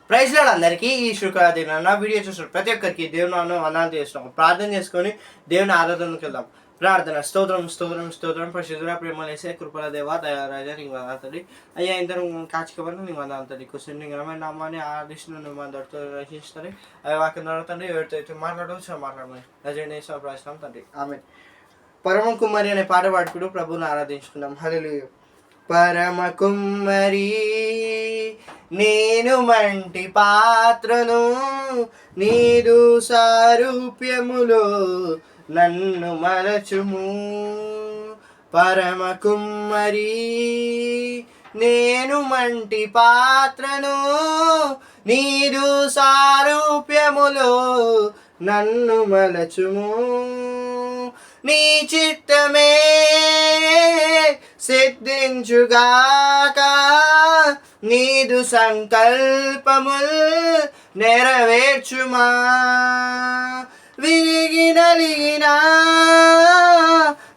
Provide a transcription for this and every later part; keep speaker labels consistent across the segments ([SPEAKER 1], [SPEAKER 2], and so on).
[SPEAKER 1] Praise lord అందరికీ ఈ శుక్రవారం వీడియో చూసిన ప్రతి ఒక్కరికి దేవుని నామమున వందనాలు చేస్తున్నాం. ప్రార్థన చేసుకొని దేవుని ఆరాధనకు వెళ్దాం. ప్రార్థన. స్తోత్రం స్తోత్రం స్తోత్రం పరిశుద్ధుడా ప్రేమలేసే కృపల దేవ దయారాజా నీకు వందనాలు. అయ్యా ఇందరూ కాచికవని నీకు వందనాలు. క్వశ్చన్ నీకు రమైన నామాన్ని ఆరాధిస్తున్న నువ్వు అందరితో రక్షిస్తారు. అవి వాక్యం తండ్రి ఎవరితో మాట్లాడవచ్చు మాట్లాడమని రజనీశ్వర ప్రార్థన తండ్రి. ఆమె పరమ కుమారి అనే పాట పాడుకుడు ప్రభువుని ఆరాధించుకుందాం. హల్లెలూయా. పరమ కుమ్మరి నేను మంటి పాత్రను, నీదు సారూప్యములో నన్ను మలచుము. పరమ కుమ్మరి నేను మంటి పాత్రను, నీదు సారూప్యములో నన్ను మలచుము. నీ చిత్తమే సిద్ధించుగాక, నీదు సంకల్పముల్ నెరవేర్చుమా. విరిగి నలిగిన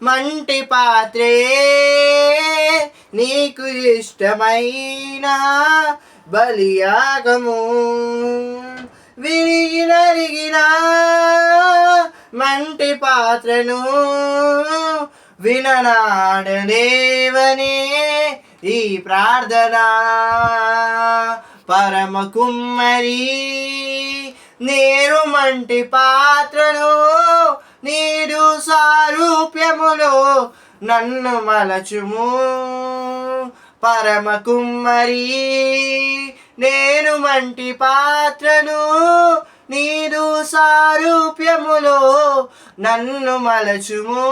[SPEAKER 1] మంటి పాత్రే నీకు ఇష్టమైన బలియాగము. విరిగి నలిగిన మంటి పాత్రను విననాడలేవనే ఈ ప్రార్థన. పరమ కుమ్మరి నేను మంటి పాత్రను, నీరు సారూప్యములో నన్ను మలచుము. పరమ కుమ్మరి నేను మంటి పాత్రను, నీదు సారూప్యములో నన్ను మలచుము.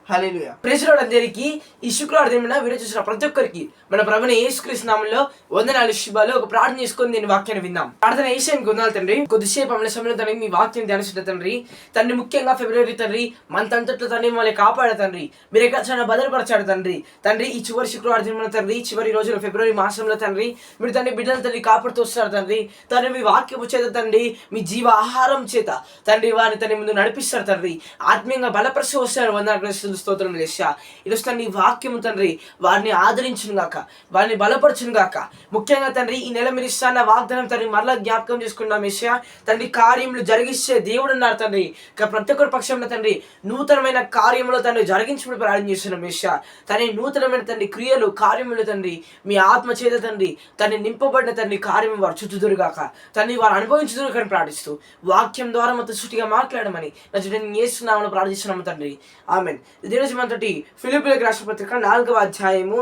[SPEAKER 1] హల్లెలూయా.
[SPEAKER 2] ప్రైజ్ లార్డ్ అందరికీ ఈ శుక్రవారం వీడియో చూసిన ప్రతి ఒక్కరికి మన ప్రభువైన యేసుక్రీస్తు నామములో వందనాలు శుభాలు. ఒక ప్రార్థన చేసుకొని నేను వాక్యాన్ని విందాం. ప్రార్థన ఏషియానికి వందనాలు తండ్రి. కొద్దిసేపు అమల సమయంలో తండ్రి మీ వాక్యం ధ్యానిస్తున్న తండ్రి. తండ్రి ముఖ్యంగా ఫిబ్రవరి తండ్రి మంత్ అంతట్లో తండ్రి మమ్మల్ని కాపాడు తండ్రి. మీరు ఎక్కడ చాలా భద్రపరచాడు తండ్రి. తండ్రి ఈ చివరి శుక్రవారం తండ్రి, చివరి రోజులు ఫిబ్రవరి మాసంలో తండ్రి మీరు తండ్రి బిడ్డలు తండ్రి కాపాడుతూ వస్తున్నారు తండ్రి. తండ్రి మీ వాక్యము చేత తండ్రి, మీ జీవ ఆహారం చేత తండ్రి వారిని తండ్రి ముందు నడిపిస్తారు తండ్రి. ఆత్మీయంగా బలపరిచి వస్తారు. వందనాలు స్తోత్రం లేశా. ఈరోజు తండ్రి వాక్యము తండ్రి వారిని ఆదరించును గాక, వారిని బలపరచును గాక. ముఖ్యంగా తండ్రి ఈ నెల మీరు ఇస్తున్న వాగ్దానం తండ్రి మరలా జ్ఞాపకం చేసుకున్నాం ఏషియా. తండ్రి కార్యములు జరిగిస్తే దేవుడు ఉన్నారు తండ్రి. ప్రతి ఒక్కరి పక్షంలో తండ్రి నూతనమైన కార్యములు తండ్రి జరిగించమని ప్రార్థన చేస్తున్నాం ఏషియా. తండ్రి నూతనమైన తండ్రి క్రియలు కార్యములు తండ్రి మీ ఆత్మ చేత తండ్రి తండ్రి నింపబడిన తండ్రి కార్యము వారు చుట్టుదురు గాక, తండ్రి వారు అనుభవించుదురు కానీ ప్రార్థిస్తూ వాక్యం ద్వారా మొత్తం సృష్టిగా మాట్లాడమని నేను చేస్తున్నామని ప్రార్థిస్తున్నాము తండ్రి. ఆమెన్. ఈరోజు మనతోటి ఫిలిప్పీయులకు రాసిన పత్రిక 4వ అధ్యాయము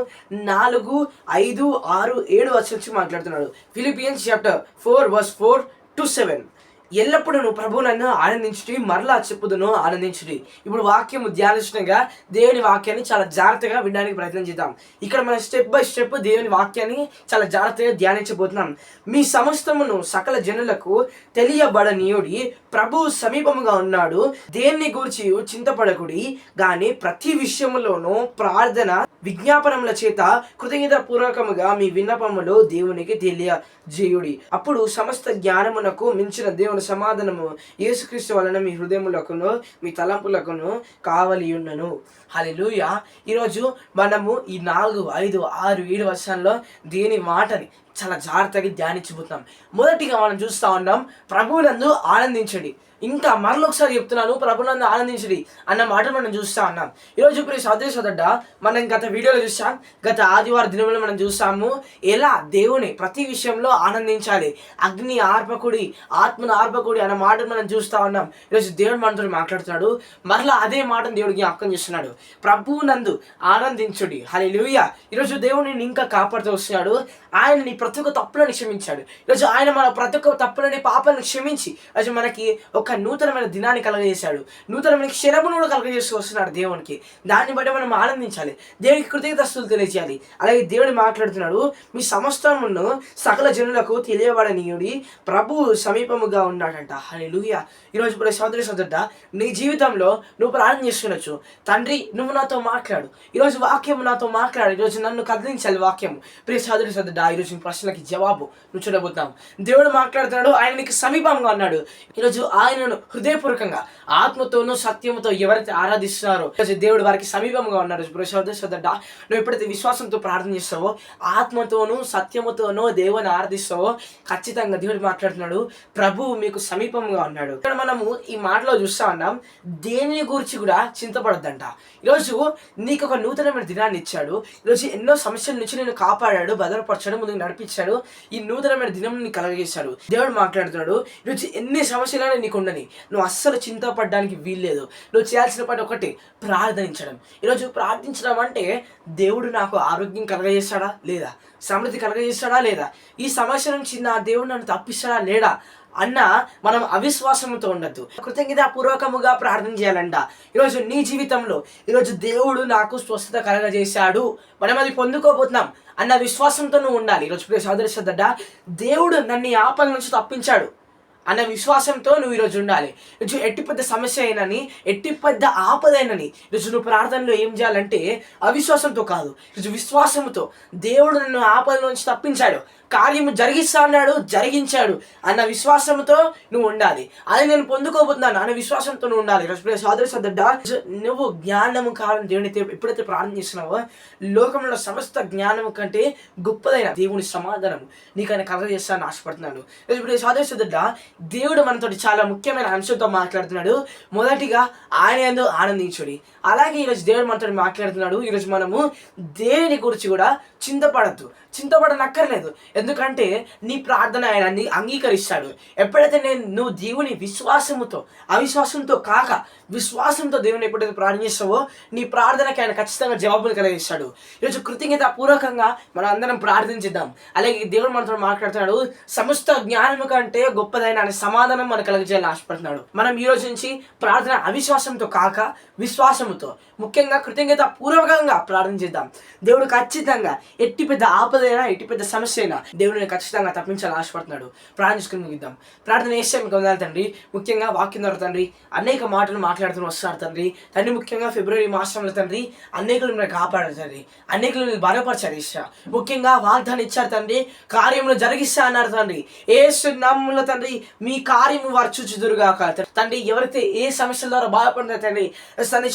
[SPEAKER 2] 4, 5, 6, 7 వచ్చి మాట్లాడుతున్నాడు. Philippians chapter 4:4-7. ఎల్లప్పుడూ నువ్వు ప్రభువునందు ఆనందించుటి, మరలా చెప్పుదును ఆనందించుటి. ఇప్పుడు వాక్యము ధ్యానించగా దేవుని వాక్యాన్ని చాలా జాగ్రత్తగా వినడానికి ప్రయత్నం చేద్దాం. ఇక్కడ మనం స్టెప్ బై స్టెప్ దేవుని వాక్యాన్ని చాలా జాగ్రత్తగా ధ్యానించబోతున్నాం. మీ సమస్తమును సకల జనులకు తెలియబడనీయుడి, ప్రభు సమీపముగా ఉన్నాడు. దేన్ని గూర్చి చింతపడకుడి గాని ప్రతి విషయములోనూ ప్రార్థన విజ్ఞాపనముల చేత కృతజ్ఞత పూర్వకముగా మీ విన్నపములు దేవునికి తెలియజేయుడి. అప్పుడు సమస్త జ్ఞానమునకు మించిన దేవుని సమాధానము యేసుక్రీస్తు వలన మీ హృదయములకును మీ తలంపులకును కావలి ఉన్నను. హల్లెలూయా. ఈరోజు మనము ఈ 4, 5, 6, 7 వర్షాల్లో దేని మాటని చాలా జాగ్రత్తగా ధ్యానించబోతున్నాం. మొదటిగా మనం చూస్తూ ఉన్నాం ప్రభువునందు ఆనందించండి. ఇంకా మరొకసారి చెప్తున్నాను, ప్రభువునందు ఆనందించండి అన్న మాట మనం చూస్తూ ఉన్నాం. ఈరోజు ఇప్పుడు సోదరుడ మనం గత వీడియోలో చూసాం, గత ఆదివారం దినంలో మనం చూసాము ఎలా దేవుని ప్రతి విషయంలో ఆనందించాలి. అగ్ని ఆర్పకుడి, ఆత్మను ఆర్పకుడి అన్న మాట మనం చూస్తూ ఉన్నాం. ఈరోజు దేవుడు మనతో మాట్లాడుతున్నాడు. మరలా అదే మాటను దేవుడు జ్ఞాపకం చేస్తున్నాడు. ప్రభువునందు ఆనందించుడి. హల్లెలూయా. ఈరోజు దేవుడిని ఇంకా కాపాడుతూ వస్తున్నాడు. ఆయన నీ ప్రతి ఒక్క తప్పులను క్షమించాడు. ఈరోజు ఆయన మన ప్రతి ఒక్క తప్పులని పాపాలను క్షమించి ఈరోజు మనకి ఒక నూతనమైన దినాన్ని కలగజేశాడు. నూతనమైన క్షణమును కూడా కలగజేస్తూ వస్తున్నాడు దేవునికి. దాన్ని బట్టి మనం ఆనందించాలి, దేవునికి కృతజ్ఞతస్తులు తెలియజేయాలి. అలాగే దేవుడు మాట్లాడుతున్నాడు, మీ సమస్తమును సకల జనులకు తెలియబడనీయుడి, ప్రభువు సమీపముగా ఉన్నాడంట. హల్లెలూయా. ఈరోజు ఇప్పుడు సోదరుడ నీ జీవితంలో నువ్వు ప్రార్థన చేస్తుండొచ్చు, తండ్రి నువ్వు నాతో మాట్లాడు, ఈరోజు వాక్యం నాతో మాట్లాడు, ఈరోజు నన్ను కదిలించాలి వాక్యం. ప్రియ సోదరుడ ఈరోజు ప్రశ్నలకి జవాబు నువ్వు చూడబోతున్నావు. దేవుడు మాట్లాడుతున్నాడు, ఆయన నీకు సమీపంగా ఉన్నాడు. ఈరోజు ఆయనను హృదయపూర్వకంగా ఆత్మతోనూ సత్యముతో ఎవరైతే ఆరాధిస్తున్నారో ఈరోజు దేవుడు వారికి సమీపంగా ఉన్నాడు. నువ్వు ఎప్పుడైతే విశ్వాసంతో ప్రార్థన చేస్తావో, ఆత్మతోనూ సత్యముతోనూ దేవుని ఆరాధిస్తావో, ఖచ్చితంగా దేవుడు మాట్లాడుతున్నాడు, ప్రభువు మీకు సమీపంగా ఉన్నాడు. ఇక్కడ మనము ఈ మాటలో చూస్తా ఉన్నాం, దేని గురించి కూడా చింతపడద్దంట. ఈరోజు నీకు ఒక నూతనమైన దినాన్ని ఇచ్చాడు. ఈరోజు ఎన్నో సమస్యల నుంచి నేను కాపాడాడు, భద్రపరచాడు, ముందుకు నడిపించాడు. ఈ నూతనమైన దినం నీకు కలగజేశాడు. దేవుడు మాట్లాడుతున్నాడు, ఈరోజు ఎన్ని సమస్యలైనా నీకు ఉండని, నువ్వు అస్సలు చింతపడడానికి వీల్లేదు. నువ్వు చేయాల్సిన పని ఒకటి, ప్రార్థించడం. ఈరోజు ప్రార్థించడం అంటే దేవుడు నాకు ఆరోగ్యం కలగజేస్తాడా లేదా, సమృద్ధి కలగజేస్తాడా లేదా, ఈ సమస్య నుంచి నా దేవుడు నన్ను తప్పిస్తాడా లేడా అన్న మనం అవిశ్వాసంతో ఉండద్దు, కృతజ్ఞతాపూర్వకముగా ప్రార్థన చేయాలంట. ఈరోజు నీ జీవితంలో ఈరోజు దేవుడు నాకు స్వస్థత కలగజేశాడు, మనం అది పొందుకోబోతున్నాం అన్న విశ్వాసంతో నువ్వు ఉండాలి. ఈరోజు సోదర దేవుడు నన్ను ఈ ఆపద నుంచి తప్పించాడు అన్న విశ్వాసంతో నువ్వు ఈరోజు ఉండాలి. ఈరోజు ఎట్టి పెద్ద సమస్య అయినని, ఎట్టి పెద్ద ఆపదైనని ఈరోజు నువ్వు ప్రార్థనలో ఏం చేయాలంటే అవిశ్వాసంతో కాదు, ఈరోజు విశ్వాసంతో దేవుడు నన్ను ఆపద నుంచి తప్పించాడు, కార్యము జరిగిస్తా అన్నాడు, జరిగించాడు అన్న విశ్వాసంతో నువ్వు ఉండాలి. అది నేను పొందుకోబోతున్నాను అన్న విశ్వాసంతో నువ్వు ఉండాలి. నువ్వు జ్ఞానము కావాలని దేవుని ఎప్పుడైతే ప్రార్థన చేస్తున్నావో, లోకంలో సమస్త జ్ఞానము కంటే గొప్పదైన దేవుని సమాధానం నీకు ఆయన కలగజేస్తానని ఆశపడుతున్నాడు. దేవుడు మనతో చాలా ముఖ్యమైన అంశంతో మాట్లాడుతున్నాడు. మొదటిగా ఆయన యందు ఆనందించుడి. అలాగే ఈరోజు దేవుడు మనతో మాట్లాడుతున్నాడు. ఈరోజు మనము దేని గురించి కూడా చింతపడనక్కర్లేదు. ఎందుకంటే నీ ప్రార్థన ఆయన అంగీకరిస్తాడు. ఎప్పుడైతే నువ్వు దేవుని విశ్వాసముతో, అవిశ్వాసంతో కాక విశ్వాసంతో దేవుని ఎప్పుడైతే ప్రార్థన చేస్తావో, నీ ప్రార్థనకి ఆయన ఖచ్చితంగా జవాబులు కలిగిస్తాడు. ఈరోజు కృతజ్ఞత పూర్వకంగా మనం అందరం ప్రార్థించిద్దాం. అలాగే దేవుడు మనతో మాట్లాడుతున్నాడు, సమస్త జ్ఞానము కంటే గొప్పదైన అనే సమాధానం మనకు కలగజేయాలని ఆశపడుతున్నాడు. మనం ఈ రోజు నుంచి ప్రార్థన అవిశ్వాసంతో కాక విశ్వాసముతో, ముఖ్యంగా కృతజ్ఞత పూర్వకంగా ప్రార్థన చేద్దాం. దేవుడు ఖచ్చితంగా ఎట్టి పెద్ద ఆపదైనా, ఎట్టి పెద్ద సమస్య అయినా దేవుడిని ఖచ్చితంగా తప్పించాలని ఆశపడుతున్నాడు. ప్రార్థించుకుని ముగిద్దాం. ప్రార్థన చేస్తే మీకు వందనాలు తండ్రి. ముఖ్యంగా వాక్యం ద్వారా తండ్రి అనేక మాటలు మాట్లాడుతూ వస్తున్నారు తండ్రి. ముఖ్యంగా ఫిబ్రవరి మాసంలో తండ్రి అనేకులు మీరు కాపాడారు తండ్రి, అనేకులు మీరు బలపరిచారు ఇష్టం. ముఖ్యంగా వాగ్దానం ఇచ్చారు తండ్రి, కార్యములు జరిగిస్తా అన్నారు తండ్రి. యేసు నామములో తండ్రి మీ కార్యము వారు చూచుదురుగాక తండ్రి. ఎవరైతే ఏ సమస్యల ద్వారా బాధపడిన తండ్రి,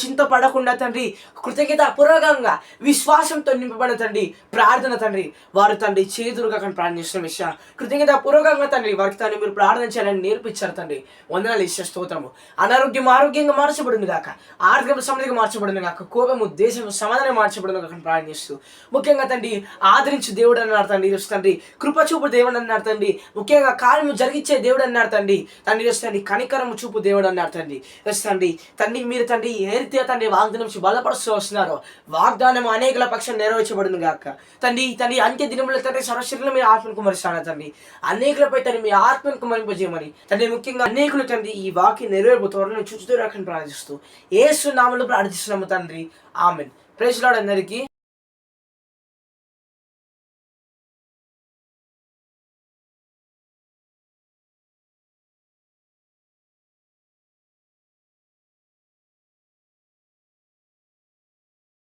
[SPEAKER 2] చింతపడకుండా తండ్రి, కృతజ్ఞత పూర్వకంగా విశ్వాసంతో నింపబడిన తండ్రి ప్రార్థన తండ్రి, వారు తండ్రి చేదురుగా ప్రార్థిస్తున్న విషయం కృతజ్ఞత పూర్వకంగా తండ్రి వారికి తండ్రి మీరు ప్రార్థన చేయాలని నేర్పించారు తండ్రి. వందనాలు ఇచ్చే స్తోత్రము. అనారోగ్యం ఆరోగ్యంగా మార్చబడింది కాక, ఆర్థిక సమృద్ధిగా మార్చబడింది కాక, కోపము దేశము సమాధానం మార్చబడింది కాక ప్రార్థిస్తూ, ముఖ్యంగా తండ్రి ఆదరించి దేవుడు అన్నారు తండ్రి. ఈరోజు తండ్రి కృపచూపు దేవుడు అన్నారు తండ్రి. ముఖ్యంగా కార్యము జరిగించే దేవుడు అన్నారు తండ్రి. ఈరోజు తండ్రి కనికరము చూపు దేవుడు అన్నారు తండ్రి. ఈరోజు తండ్రి మీరు తండ్రి ఏ రీతిగా తండ్రి వాగ్దానం నుంచి బలపరుస్తూ వస్తున్నారో, వాగ్దానం అనేకల పక్షం నెరవేర్చబడింది కాక తండ్రి అంత్య దినముల తండ్రి సర్వశరీరంలో మీరు ఆత్మను కుమరిస్తాను తండ్రి. అనేకులపై తండ్రి మీ ఆత్మను కుమరింపజేయమని తండ్రి, ముఖ్యంగా అనేకులు తండ్రి ఈ వాక్యం నెరవేర్పు త్వరలో చూచుతూ రాకని ప్రార్థిస్తూ యేసు నామములో ప్రార్థిస్తున్నాము తండ్రి. ఆమేన్. ప్రైజ్ లార్డ్ అందరికీ.